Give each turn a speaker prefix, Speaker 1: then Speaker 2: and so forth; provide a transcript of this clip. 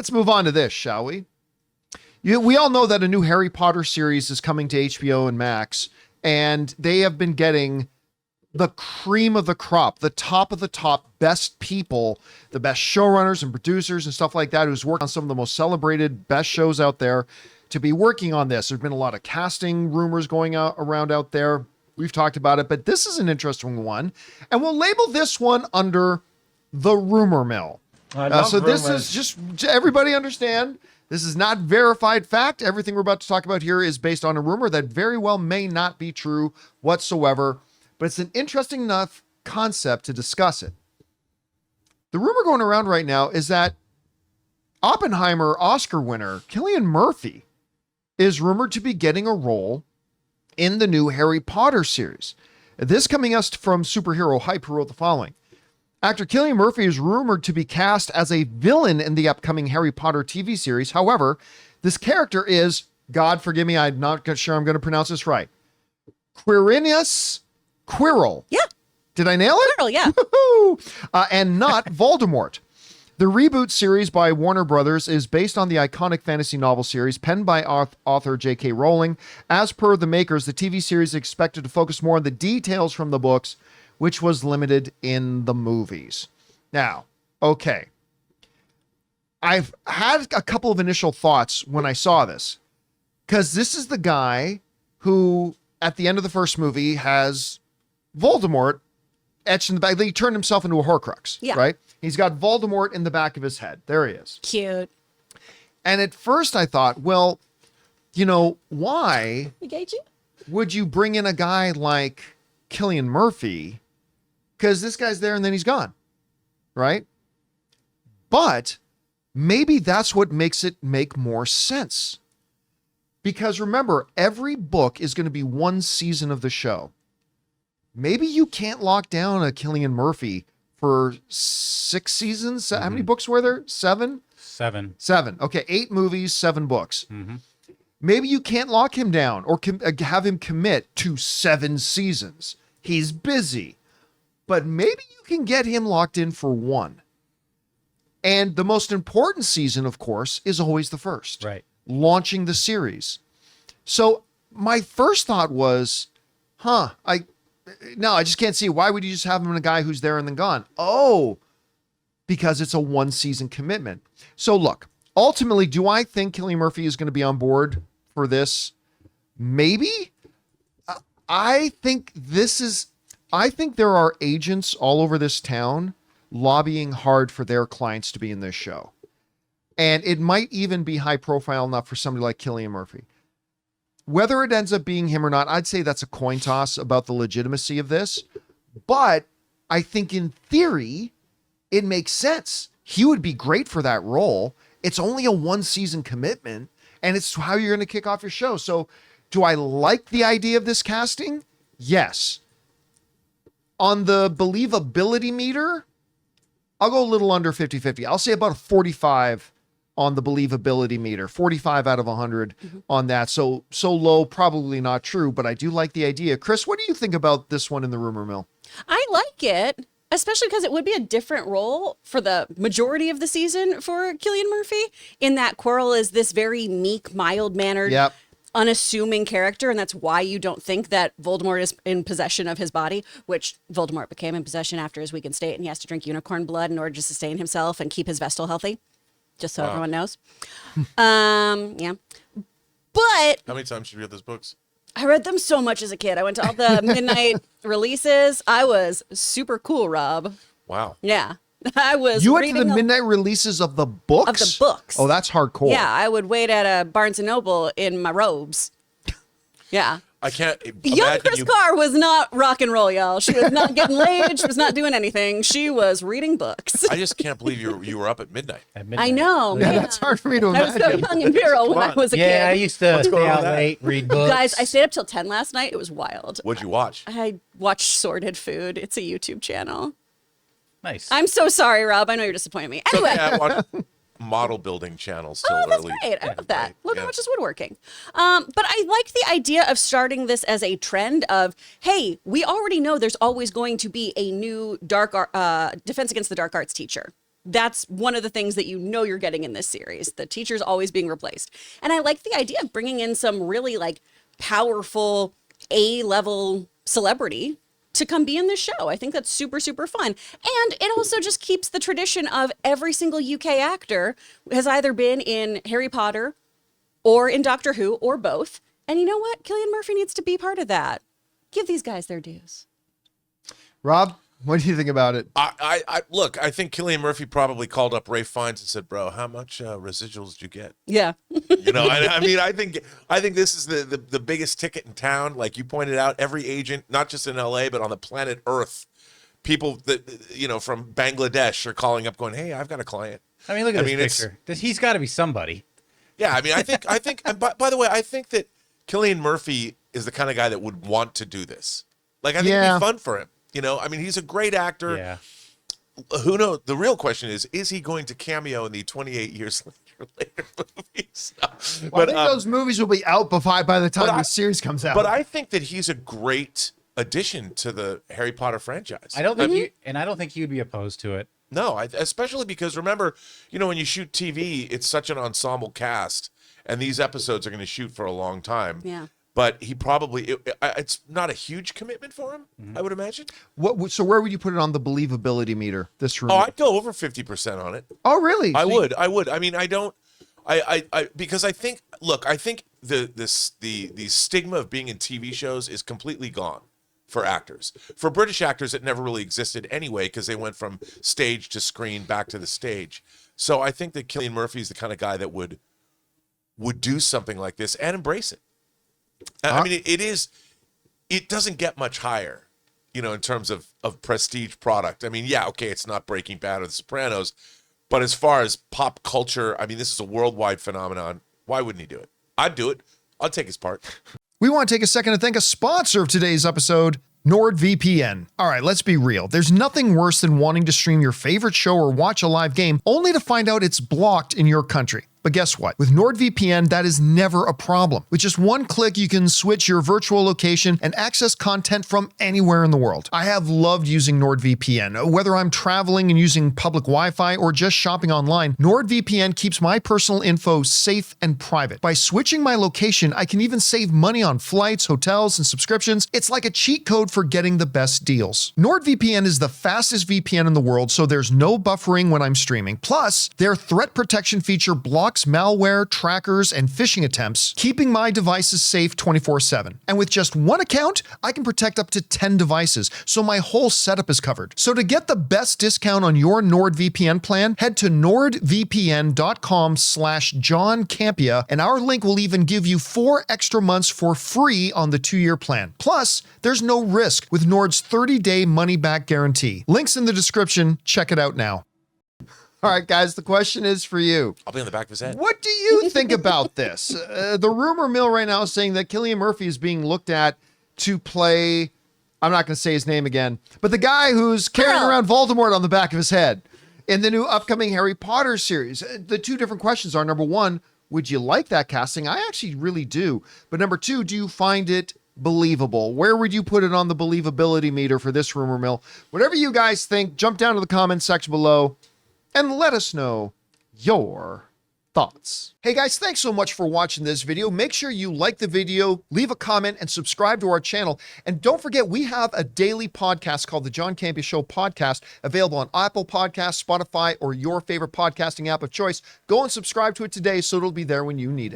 Speaker 1: Let's move on to this, shall we? We all know that a new Harry Potter series is coming to HBO and Max, and they have been getting the cream of the crop, the top of the top best people, the best showrunners and producers and stuff like that, who's worked on some of the most celebrated, best shows out there to be working on this. There's been a lot of casting rumors going around out there. We've talked about it, but this is an interesting one, and we'll label this one under the rumor mill. So this is just, everybody understand, this is not verified fact. Everything we're about to talk about here is based on a rumor that very well may not be true whatsoever, but it's an interesting enough concept to discuss it. The rumor going around right now is that Oppenheimer Oscar winner Cillian Murphy is rumored to be getting a role in the new Harry Potter series. This coming us from Superhero Hype, who wrote the following. Actor Cillian Murphy is rumored to be cast as a villain in the upcoming Harry Potter TV series. However, this character is, God forgive me, I'm not sure I'm going to pronounce this right, Quirrell.
Speaker 2: Yeah.
Speaker 1: Did I nail it?
Speaker 2: Quirrell, yeah.
Speaker 1: And not Voldemort. The reboot series by Warner Brothers is based on the iconic fantasy novel series penned by author J.K. Rowling. As per the makers, the TV series is expected to focus more on the details from the books, which was limited in the movies. Now, okay. I've had a couple of initial thoughts when I saw this, because this is the guy who, at the end of the first movie, has Voldemort etched in the back. He turned himself into a Horcrux, right? He's got Voldemort in the back of his head. There he is.
Speaker 2: Cute.
Speaker 1: And at first I thought, well, you know, why would you bring in a guy like Cillian Murphy? Because this guy's there and then he's gone, right? But maybe that's what makes it make more sense. Because remember, every book is going to be one season of the show. Maybe you can't lock down a Cillian Murphy for 6 seasons. Mm-hmm. How many books were there? 7?
Speaker 3: 7.
Speaker 1: 7. Okay, 8 movies, 7 books. Mm-hmm. Maybe you can't lock him down or have him commit to 7 seasons. He's busy. But maybe you can get him locked in for 1. And the most important season, of course, is always the first.
Speaker 3: Right.
Speaker 1: Launching the series. So my first thought was, I just can't see. Why would you just have him in a guy who's there and then gone? Oh, because it's a 1-season commitment. So look, ultimately, do I think Cillian Murphy is going to be on board for this? Maybe. I think there are agents all over this town lobbying hard for their clients to be in this show. And it might even be high profile enough for somebody like Cillian Murphy. Whether it ends up being him or not, I'd say that's a coin toss about the legitimacy of this. But I think in theory, it makes sense. He would be great for that role. It's only a 1-season commitment, and it's how you're going to kick off your show. So do I like the idea of this casting? Yes. On the believability meter, I'll go a little under 50-50. I'll say about a 45 on the believability meter, 45 out of 100 on that. So low, probably not true, but I do like the idea. Chris, what do you think about this one in the rumor mill?
Speaker 2: I like it, especially because it would be a different role for the majority of the season for Cillian Murphy, in that Quirrell is this very meek, mild-mannered, unassuming character, and that's why you don't think that Voldemort is in possession of his body, which Voldemort became in possession after his weakened state, and he has to drink unicorn blood in order to sustain himself and keep his Vestal healthy. Just so everyone knows. Yeah. But
Speaker 4: how many times did you read those books?
Speaker 2: I read them so much as a kid. I went to all the midnight releases. I was super cool, Rob.
Speaker 4: Wow.
Speaker 2: Yeah. I was.
Speaker 1: You went to the midnight releases of the books?
Speaker 2: Of the books.
Speaker 1: Oh, that's hardcore.
Speaker 2: Yeah. I would wait at a Barnes & Noble in my robes. Yeah.
Speaker 4: I can't
Speaker 2: Young Chris Carr was not rock and roll, y'all. She was not getting laid. She was not doing anything. She was reading books.
Speaker 4: I just can't believe you were up at midnight.
Speaker 2: I know.
Speaker 1: Yeah, that's hard for me to imagine.
Speaker 2: I was so young and virile when I was a kid.
Speaker 3: Yeah, I used to stay out late, read books.
Speaker 2: Guys, I stayed up till 10 last night. It was wild.
Speaker 4: What'd you watch?
Speaker 2: I watched Sorted Food. It's a YouTube channel.
Speaker 3: Nice.
Speaker 2: I'm so sorry, Rob. I know you're disappointing me. Anyway.
Speaker 4: I watch model building channels still early.
Speaker 2: That's great. I love that. Logan watches woodworking. But I like the idea of starting this as a trend of, hey, we already know there's always going to be a new Defense Against the Dark Arts teacher. That's one of the things that you're getting in this series. The teacher's always being replaced. And I like the idea of bringing in some really like powerful A-level celebrity to come be in this show. I think that's super, super fun. And it also just keeps the tradition of every single UK actor has either been in Harry Potter or in Doctor Who or both. And you know what? Cillian Murphy needs to be part of that. Give these guys their dues.
Speaker 1: Rob, what do you think about it?
Speaker 4: Look, I think Cillian Murphy probably called up Ray Fiennes and said, "Bro, how much residuals did you get?"
Speaker 2: Yeah.
Speaker 4: You know, I mean, I think this is the biggest ticket in town. Like you pointed out, every agent, not just in LA, but on the planet Earth, people that, you know, from Bangladesh are calling up going, "Hey, I've got a client."
Speaker 3: I mean, look at this picture. He's got to be somebody.
Speaker 4: Yeah, I mean, I think, and by the way, I think that Cillian Murphy is the kind of guy that would want to do this. Like, I think it'd be fun for him. You know, I mean, he's a great actor.
Speaker 3: Yeah.
Speaker 4: Who knows? The real question is he going to cameo in the 28 years later movies?
Speaker 1: Well, I think those movies will be out by the time the series comes out.
Speaker 4: But I think that he's a great addition to the Harry Potter franchise.
Speaker 3: I don't think you'd be opposed to it.
Speaker 4: No, especially because remember, you know, when you shoot TV, it's such an ensemble cast, and these episodes are going to shoot for a long time.
Speaker 2: Yeah.
Speaker 4: But he probably, it's not a huge commitment for him, I would imagine.
Speaker 1: So where would you put it on the believability meter? This room?
Speaker 4: Oh, I'd go over 50% on it.
Speaker 1: Oh, really?
Speaker 4: I would. I mean, I don't. Because I think. Look, I think the stigma of being in TV shows is completely gone for actors. For British actors, it never really existed anyway because they went from stage to screen back to the stage. So I think that Cillian Murphy is the kind of guy that would do something like this and embrace it. I mean, it doesn't get much higher, you know, in terms of prestige product. I mean, yeah, okay, it's not Breaking Bad or The Sopranos, but as far as pop culture, I mean, this is a worldwide phenomenon. Why wouldn't he do it? I'd do it. I'd take his part.
Speaker 1: We want to take a second to thank a sponsor of today's episode, NordVPN. All right, let's be real. There's nothing worse than wanting to stream your favorite show or watch a live game only to find out it's blocked in your country. But guess what? With NordVPN, that is never a problem. With just one click, you can switch your virtual location and access content from anywhere in the world. I have loved using NordVPN. Whether I'm traveling and using public Wi-Fi or just shopping online, NordVPN keeps my personal info safe and private. By switching my location, I can even save money on flights, hotels, and subscriptions. It's like a cheat code for getting the best deals. NordVPN is the fastest VPN in the world, so there's no buffering when I'm streaming. Plus, their threat protection feature blocks malware, trackers, and phishing attempts, keeping my devices safe 24/7. And with just one account, I can protect up to 10 devices, so my whole setup is covered. So to get the best discount on your NordVPN plan, head to nordvpn.com/John Campea, and our link will even give you 4 extra months for free on the 2-year plan. Plus, there's no risk with Nord's 30-day money-back guarantee. Links in the description. Check it out now. All right, guys, the question is for you.
Speaker 4: I'll be on the back of his head.
Speaker 1: What do you think about this? The rumor mill right now is saying that Cillian Murphy is being looked at to play, I'm not going to say his name again, but the guy who's carrying around Voldemort on the back of his head in the new upcoming Harry Potter series. The 2 different questions are, number 1, would you like that casting? I actually really do. But number 2, do you find it believable? Where would you put it on the believability meter for this rumor mill? Whatever you guys think, jump down to the comments section below and let us know your thoughts. Hey guys, thanks so much for watching this video. Make sure you like the video, leave a comment, and subscribe to our channel. And don't forget, we have a daily podcast called the John Campea Show podcast, available on Apple Podcasts, Spotify, or your favorite podcasting app of choice. Go and subscribe to it today so it'll be there when you need it.